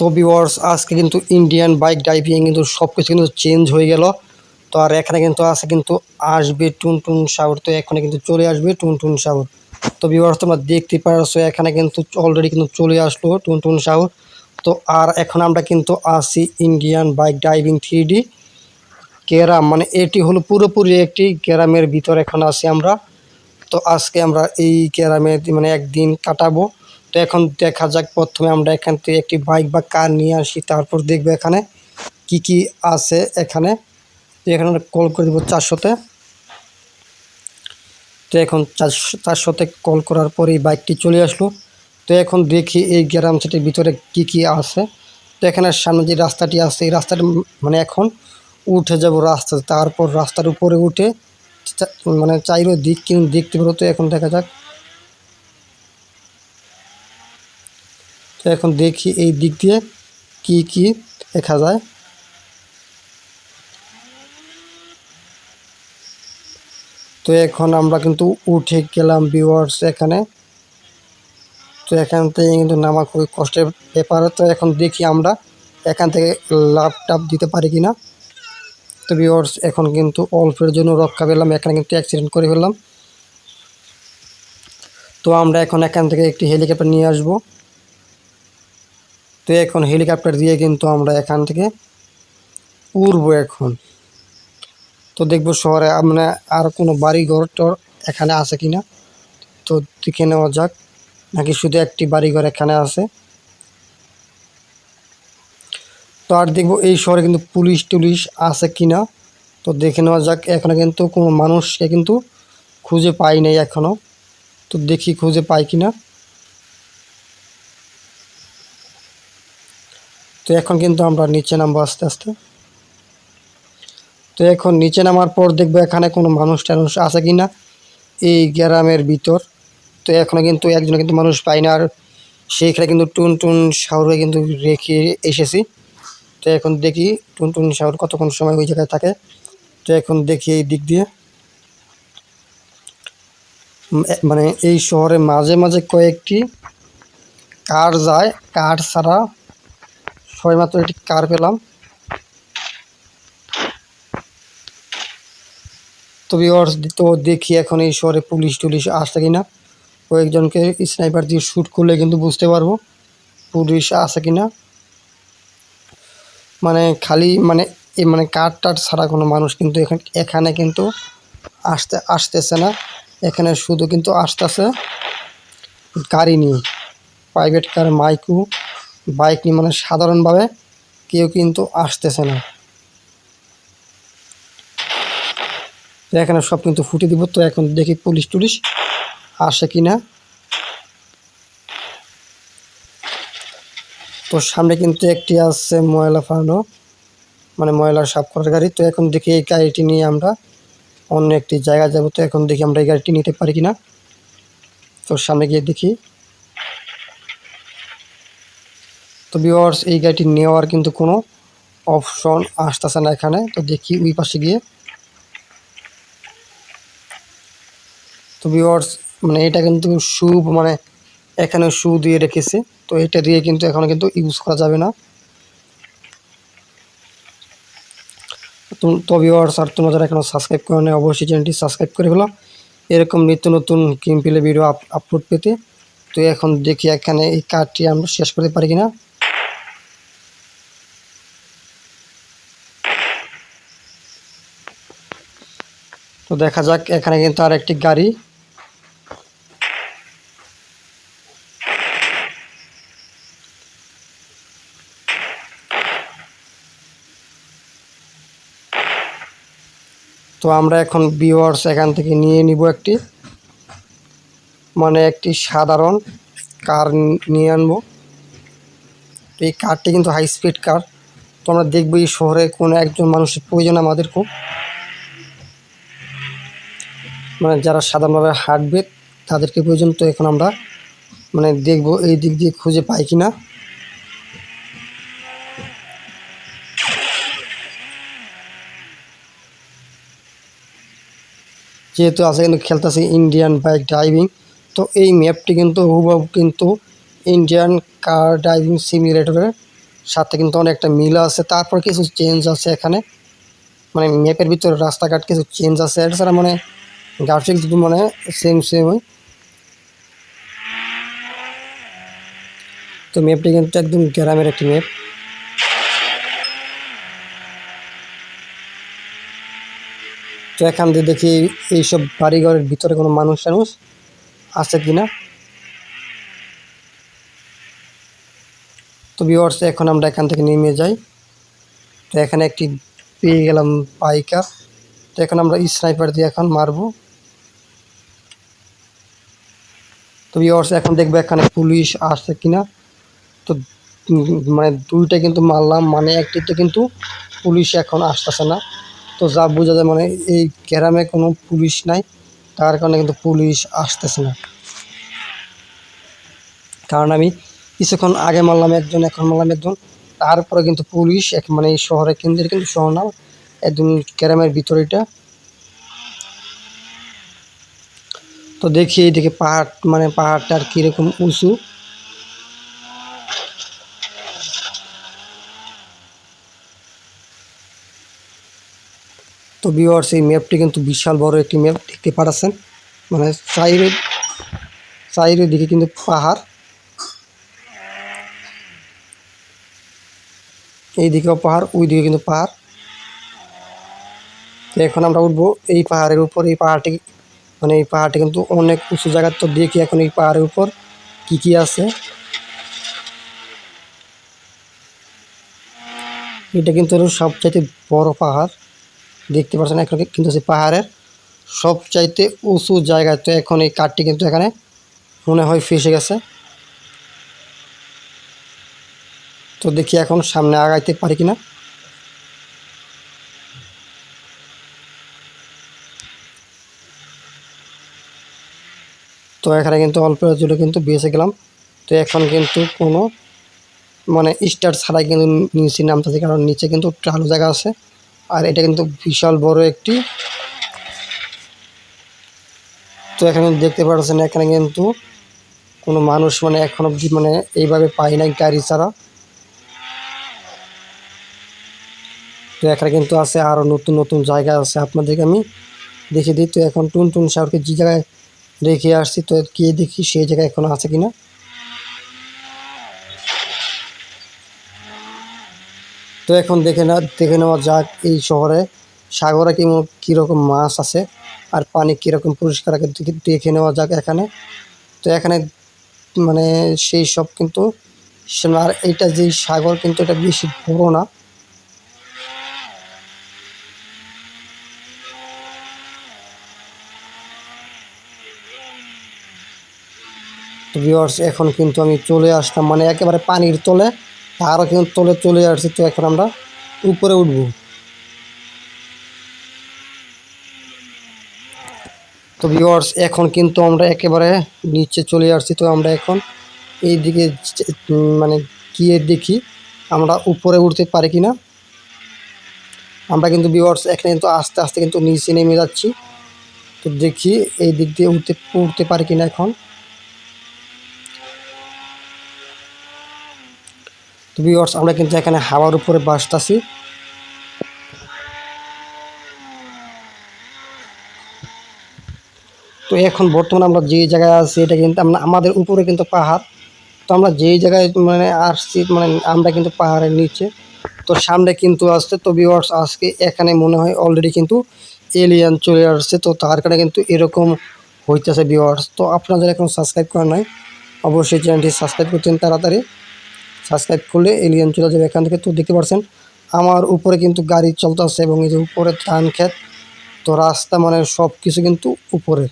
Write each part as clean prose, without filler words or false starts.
তো ভিউয়ার্স আজকে কিন্তু ইন্ডিয়ান বাইক ড্রাইভিং কিন্তু সব কিছু কিন্তু চেঞ্জ হয়ে গেল। তো আর এখানে কিন্তু আছে কিন্তু আসবে টুনটুন সাগর। তো এখানে কিন্তু চলে আসবে টুনটুন সাগর। তো ভিউয়ার্স তোমরা দেখতে পারছো এখানে কিন্তু অলরেডি কিন্তু চলে আসলো টুনটুন সাগর। তো আর এখন আমরা কিন্তু আসি Indian bike driving 3D carrom, মানে এটি হলো পুরোপুরি একটি ক্যারামের ভিতর এখন আছি আমরা। তো আজকে আমরা এই ক্যারামে মানে একদিন কাটাবো। তো এখন দেখা যাক, প্রথমে আমরা এখান থেকে একটি বাইক বা কার নিয়ে আসি, তারপর দেখবো এখানে কি কি আছে। এখানে কল করে দেবো 400-তে। তো এখন 400-তে কল করার পর এই বাইকটি চলে আসলো। তো এখন দেখি এই গ্রাম সেটির ভিতরে কি কি আছে। তো এখানে সামনে যে রাস্তাটি আছে এই রাস্তাটা মানে এখন উঠে যাব রাস্তা, তারপর রাস্তার উপরে উঠে মানে চাইরো দিক কিন্তু দেখতে পারো। তো এখন দেখা যাক। তো এখন দেখি এই দিক দিয়ে কি কি দেখা যায়। তো এখন আমরা কিন্তু উঠে গেলাম ভিউয়ার্স এখানে। তো এখান থেকে কিন্তু নামা খুবই কষ্টের ব্যাপার। তো এখন দেখি আমরা এখান থেকে লাভ টাপ দিতে পারি কিনা। তো ভিউয়ার্স এখন কিন্তু অল্পের জন্য রক্ষা পেলাম, এখানে কিন্তু অ্যাক্সিডেন্ট করে ফেললাম। তো আমরা এখন এখান থেকে একটি হেলিকপ্টার নিয়ে আসব। তো এখন হেলিকপ্টার দিয়ে কিন্তু আমরা এখান থেকে উড়বো এখন। তো দেখবো শহরে মানে আর কোনো বাড়ি ঘর টর এখানে আছে কিনা। তো দেখে নেওয়া যাক, নাকি শুধু একটি বাড়িঘর এখানে আছে। তো আর দেখবো এই শহরে কিন্তু পুলিশ টুলিশ আছে কিনা। তো দেখে নেওয়া যাক। এখানে কিন্তু কোনো মানুষকে কিন্তু খুঁজে পাই নাই এখনো। তো দেখি খুঁজে পাই কিনা। তো এখন কিন্তু আমরা নিচে নামবো আস্তে আস্তে। তো এখন নিচে নামার পর দেখবো এখানে কোনো মানুষ টানুষ আছে কিনা এই গ্রামের ভিতর। তো এখনো কিন্তু একজন কিন্তু মানুষ পাই না। আর সেইখানে কিন্তু টুনটুন শাওরে কিন্তু রেখে এসেছি। তো এখন দেখি টুনটুন শাওর কতক্ষণ সময় ওই জায়গায় থাকে। তো এখন দেখি এই দিক দিয়ে মানে এই শহরে মাঝে মাঝে কয়েকটি কার যায়, কার ছাড়া সবেমাত্র একটি কার পেলাম। তো ভিউয়ার্স তো দেখি এখন এই শহরে পুলিশ টুলিশ আসছে কিনা। কয়েকজনকে স্নাইপার দিয়ে শ্যুট করলে কিন্তু বুঝতে পারবো পুলিশ আছে কিনা। মানে খালি মানে মানে কার টার ছাড়া কোনো মানুষ কিন্তু এখানে কিন্তু আসতেছে না। এখানে শুধু কিন্তু আসতেছে গাড়ি নিয়ে, প্রাইভেট কার, মাইকু, বাইক নিয়ে, মানে সাধারণভাবে কেউ কিন্তু আসতেছে না। তো এখানে সব কিন্তু ফুটে দিব। তো এখন দেখি পুলিশ টুলিশ আসে কিনা। তো সামনে কিন্তু একটি আছে ময়লা ফালানো, মানে ময়লা সাফ করার গাড়ি। তো এখন দেখি এই গাড়িটি নিয়ে আমরা অন্য একটি জায়গায় যাব। তো এখন দেখি আমরা এই গাড়িটি নিতে পারি কিনা। তো সামনে গিয়ে দেখি। তো ভিউয়ার্স এই গাড়িটি নেওয়ার কিন্তু কোনো অপশন আসতেছে না এখানে। তো দেখি ওই পাশে গিয়ে। তো ভিউয়ার্স মানে এটা কিন্তু শু, মানে এখানে শু দিয়ে রেখেছে। তো এটা দিয়ে কিন্তু এখন কিন্তু ইউজ করা যাবে না। তো ভিউয়ার্স আর তোমরা যারা এখনো সাবস্ক্রাইব করে না অবশ্যই চ্যানেলটি সাবস্ক্রাইব করে ফেলো এরকম নিত্য নতুন গেম প্লে ভিডিও আপলোড পেতে। তো এখন দেখি এখানে এই কার্ডটি আমরা শেষ করতে পারি কিনা। তো দেখা যাক। এখানে কিন্তু আর একটি গাড়ি। তো আমরা এখন ভিউয়ার্স এখান থেকে নিয়ে নিব একটি, মানে একটি সাধারণ কার নিয়ে আনবো। তো এই কারটি কিন্তু হাই স্পিড কার। তো আমরা দেখবো এই শহরে কোনো একজন মানুষের প্রয়োজন আমাদের খুব, মানে যারা সাধারণভাবে হাঁটবে তাদেরকে প্রয়োজন। তো এখন আমরা মানে দেখবো এই দিক দিয়ে খুঁজে পাই কিনা। যেহেতু আছে কিন্তু খেলতেছি ইন্ডিয়ান বাইক ড্রাইভিং। তো এই ম্যাপটি কিন্তু হুবহু কিন্তু ইন্ডিয়ান কার ড্রাইভিং সিমিউলেটরের সাথে কিন্তু অনেকটা মিল আছে। তারপর কিছু চেঞ্জ আছে এখানে, মানে ম্যাপের ভিতরে রাস্তাঘাট কিছু চেঞ্জ আছে। এছাড়া মানে গ্রাফিক্স যদি মানে সেম হয়। তো ম্যাপটি কিন্তু একদম গ্রামের একটি ম্যাপ। তো এখান দিয়ে দেখি এইসব বাড়িঘরের ভিতরে কোনো মানুষ টানুষ আছে কিনা। তো ভিউয়ার্স এখন আমরা এখান থেকে নেমে যাই। তো এখানে একটি পেয়ে গেলাম পাইকার। তো এখন আমরা স্নাইপার দিয়ে এখন মারবো। তো ভিউয়ার্স এখন দেখবো এখানে পুলিশ আসছে কিনা। তো মানে দুইটা কিন্তু মারলাম, মানে একটিতে কিন্তু পুলিশ এখন আসতেছে না। তো যা বোঝা যায় মানে এই গ্রামে কোনো পুলিশ নাই, তার কারণে কিন্তু পুলিশ আসতেছে না। কারণ আমি কিছুক্ষণ আগে মারলাম একজন, এখন মারলাম একজন, তারপরে কিন্তু পুলিশ মানে এই শহরের কেন্দ্রে কিন্তু শহর না, একদম গ্রামের ভিতরে এটা। তো দেখি এইদিকে পাহাড়, মানে পাহাড়টার কীরকম উঁচু। তো ভিউয়ার্স এই ম্যাপটি কিন্তু বিশাল বড় একটি ম্যাপ দেখতে পাচ্ছেন, মানে চারিদিকে কিন্তু পাহাড়, এইদিকেও পাহাড়, ওইদিকে কিন্তু পাহাড়। তো এখন আমরা উঠবো এই পাহাড়ের উপর। এই পাহাড়টি মানে এই পাহাড়টি কিন্তু অনেক উঁচু জায়গা। তো দেখি এখন এই পাহাড়ের উপর কি আছে। এটা কিন্তু সবচাইতে বড় পাহাড় দেখতে পাচ্ছেন। এখন কিন্তু সেই পাহাড়ের সবচাইতে উঁচু জায়গায়। তো এখন এই কাঠটি কিন্তু এখানে মনে হয় ফেসে গেছে। তো দেখি এখন সামনে আগাইতে পারি কিনা। তো এখানে কিন্তু অল্প জুড়ে কিন্তু বেঁচে গেলাম। তো এখন কিন্তু কোনো মানে স্টার্ট ছাড়াই কিন্তু নিচে নামতেছে, কারণ নিচে কিন্তু ভালো জায়গা আছে। আর এটা কিন্তু বিশাল বড় একটি। তো এখানে দেখতে পাচ্ছেন এখানে কিন্তু কোনো মানুষ মানে এখন অবধি মানে এইভাবে পাই নাই গাড়ি ছাড়া। তো এখানে কিন্তু আছে আরও নতুন নতুন জায়গা আছে, আপনাদেরকে আমি দেখে দিই। তো এখন টুনটুন সাউরকে যে জায়গায় রেখে আসছি, তো গিয়ে দেখি সেই জায়গায় এখনো আছে কিনা। তো এখন দেখে নেওয়া যাক এই শহরে সাগরে কীরকম মাছ আছে আর পানি কীরকম পরিষ্কার আছে, দেখে নেওয়া যাক এখানে। তো এখানে মানে সেই সব কিন্তু আর এইটা যেই সাগর কিন্তু এটা বেশি বড় না। তো ভিউয়ার্স এখন কিন্তু আমি চলে আসলাম মানে একেবারে পানির তলে, তারও কিন্তু তলে চলে আসছি। তো এখন আমরা উপরে উঠব। তো ভিউয়ার্স এখন কিন্তু আমরা একেবারে নিচে চলে আসছি। তো আমরা এখন এই দিকে মানে গিয়ে দেখি আমরা উপরে উঠতে পারি কিনা। আমরা কিন্তু ভিউয়ার্স এখানে কিন্তু আস্তে আস্তে কিন্তু নিচে নেমে যাচ্ছি। তো দেখি এই দিক দিয়ে উঠতে পারি কিনা এখন। তো ভিউয়ার্স আমরা কিন্তু এখানে হাওয়ার উপরে বাসতাছি। তো এখন বর্তমানে আমরা যে জায়গায় আছি এটা কিন্তু আমাদের উপরে কিন্তু পাহাড়। তো আমরা যেই জায়গায় মানে আসছি মানে আমরা কিন্তু পাহাড়ের নিচে। তো সামনে কিন্তু আসছে। তো ভিউয়ার্স আজকে এখানে মনে হয় অলরেডি কিন্তু এলিয়ান চলে আসছে। তো তার কারণে কিন্তু এরকম হইতেছে ভিউয়ার্স। তো আপনারা যারা এখন সাবস্ক্রাইব করেন নাই অবশ্যই চ্যানেলটি সাবস্ক্রাইব করতেন তাড়াতাড়ি। সাবস্ক্রাইব করলে এলিয়ান চলে যাবে এখান থেকে। তো দেখতে পাচ্ছেন আমার উপরে কিন্তু গাড়ি চলতেছে এবং এই যে উপরে ধান ক্ষেত। তো রাস্তা মানে সব কিছু কিন্তু উপরে।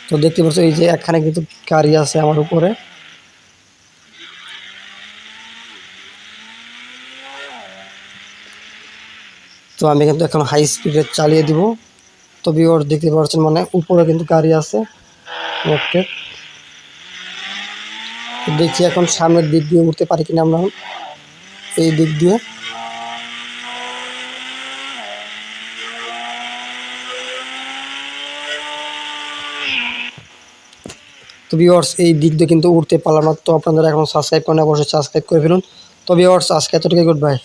তো দেখতে পাচ্ছ এই যে এখানে কিন্তু গাড়ি আছে আমার উপরে। তো আমি কিন্তু এখন হাই স্পিডে চালিয়ে দিব। তো ভিউয়ার্স দেখতে পাচ্ছেন মানে উপরে কিন্তু গাড়ি আছে একটা। দেখি এখন সামনের দিক দিয়ে উঠতে পারি কিনা আমরা এই দিক দিয়ে। তো ভিউয়ার্স এই দিক দিয়ে কিন্তু উঠতে পারলাম না। তো আপনারা এখন সাবস্ক্রাইব করেন, অবশ্যই সাবস্ক্রাইব করে ফেলুন। তো ভিউয়ার্স আজকে এতটুকুই, গুড বাই।